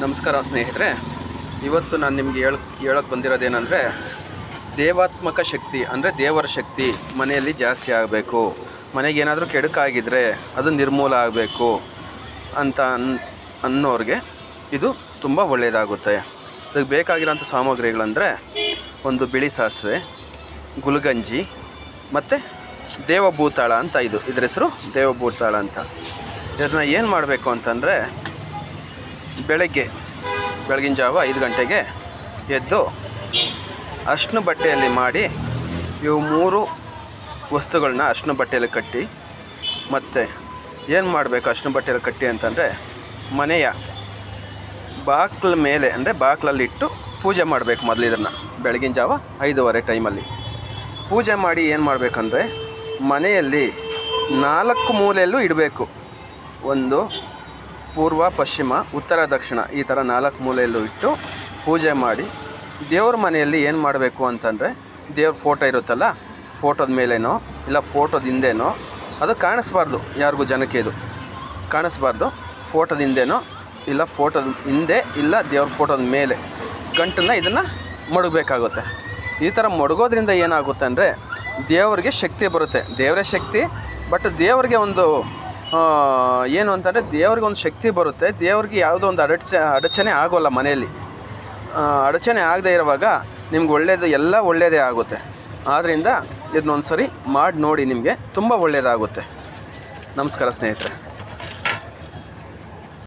ನಮಸ್ಕಾರ ಸ್ನೇಹಿತರೆ. ಇವತ್ತು ನಾನು ನಿಮಗೆ ಹೇಳೋಕ್ಕೆ ಬಂದಿರೋದೇನೆಂದರೆ, ದೇವಾತ್ಮಕ ಶಕ್ತಿ ಅಂದರೆ ದೇವರ ಶಕ್ತಿ ಮನೆಯಲ್ಲಿ ಜಾಸ್ತಿ ಆಗಬೇಕು, ಮನೆಗೆ ಏನಾದರೂ ಕೆಡುಕಾಗಿದ್ದರೆ ಅದು ನಿರ್ಮೂಲ ಆಗಬೇಕು ಅಂತ ಅನ್ನೋರಿಗೆ ಇದು ತುಂಬ ಒಳ್ಳೆಯದಾಗುತ್ತೆ. ಇದಕ್ಕೆ ಬೇಕಾಗಿರೋಂಥ ಸಾಮಗ್ರಿಗಳಂದರೆ ಒಂದು ಬಿಳಿ ಸಾಸಿವೆ, ಗುಲ್ಗಂಜಿ ಮತ್ತು ದೇವಭೂತಾಳ ಅಂತ. ಇದರ ಹೆಸರು ದೇವಭೂತಾಳ ಅಂತ. ಇದನ್ನು ಏನು ಮಾಡಬೇಕು ಅಂತಂದರೆ, ಬೆಳಗಿನ ಜಾವ 5 ಗಂಟೆಗೆ ಎದ್ದು ಅರ್ಶಿನ ಬಟ್ಟೆಯಲ್ಲಿ ಮಾಡಿ ಇವು 3 ವಸ್ತುಗಳನ್ನ ಅರ್ಶಿನ ಬಟ್ಟೆಯಲ್ಲಿ ಕಟ್ಟಿ, ಮತ್ತು ಏನು ಮಾಡಬೇಕು ಅರ್ಶಿನ ಬಟ್ಟೆಯಲ್ಲಿ ಕಟ್ಟಿ ಅಂತಂದರೆ, ಮನೆಯ ಬಾಕ್ಲ ಮೇಲೆ ಅಂದರೆ ಬಾಕ್ಲಲ್ಲಿಟ್ಟು ಪೂಜೆ ಮಾಡಬೇಕು. ಮೊದಲು ಇದನ್ನು ಬೆಳಗಿನ ಜಾವ 5:15 ಟೈಮಲ್ಲಿ ಪೂಜೆ ಮಾಡಿ ಏನು ಮಾಡಬೇಕಂದ್ರೆ, ಮನೆಯಲ್ಲಿ 4 ಮೂಲೆಯಲ್ಲೂ ಇಡಬೇಕು. ಒಂದು ಪೂರ್ವ, ಪಶ್ಚಿಮ, ಉತ್ತರ, ದಕ್ಷಿಣ ಈ ಥರ 4 ಮೂಲೆಯಲ್ಲೂ ಇಟ್ಟು ಪೂಜೆ ಮಾಡಿ, ದೇವ್ರ ಮನೆಯಲ್ಲಿ ಏನು ಮಾಡಬೇಕು ಅಂತಂದರೆ, ದೇವ್ರ ಫೋಟೋ ಇರುತ್ತಲ್ಲ, ಫೋಟೋದ ಮೇಲೇನೋ ಇಲ್ಲ ಫೋಟೋದ ಹಿಂದೆನೋ, ಅದು ಕಾಣಿಸ್ಬಾರ್ದು, ಯಾರಿಗೂ ಜನಕ್ಕೆ ಇದು ಕಾಣಿಸ್ಬಾರ್ದು. ಫೋಟೋದ ಹಿಂದೆನೋ ಇಲ್ಲ ಫೋಟೋದ ಹಿಂದೆ ಇಲ್ಲ ದೇವ್ರ ಫೋಟೋದ ಮೇಲೆ ಗಂಟನ್ನು ಇದನ್ನು ಮಡಗಬೇಕಾಗುತ್ತೆ. ಈ ಥರ ಮಡಗೋದ್ರಿಂದ ಏನಾಗುತ್ತೆ ಅಂದರೆ, ದೇವರಿಗೆ ಶಕ್ತಿ ಬರುತ್ತೆ. ದೇವರೇ ಶಕ್ತಿ, ಬಟ್ ದೇವರಿಗೆ ಒಂದು ಏನು ಅಂತಂದರೆ, ದೇವ್ರಿಗೆ ಒಂದು ಶಕ್ತಿ ಬರುತ್ತೆ. ದೇವ್ರಿಗೆ ಯಾವುದೋ ಒಂದು ಅಡಚಣೆ ಆಗೋಲ್ಲ. ಮನೆಯಲ್ಲಿ ಅಡಚಣೆ ಆಗದೆ ಇರುವಾಗ ನಿಮ್ಗೆ ಒಳ್ಳೆಯದು ಎಲ್ಲ ಒಳ್ಳೆಯದೇ ಆಗುತ್ತೆ. ಆದ್ದರಿಂದ ಇದನ್ನೊಂದು ಸರಿ ಮಾಡಿ ನೋಡಿ, ನಿಮಗೆ ತುಂಬ ಒಳ್ಳೆಯದಾಗುತ್ತೆ. ನಮಸ್ಕಾರ ಸ್ನೇಹಿತರೆ.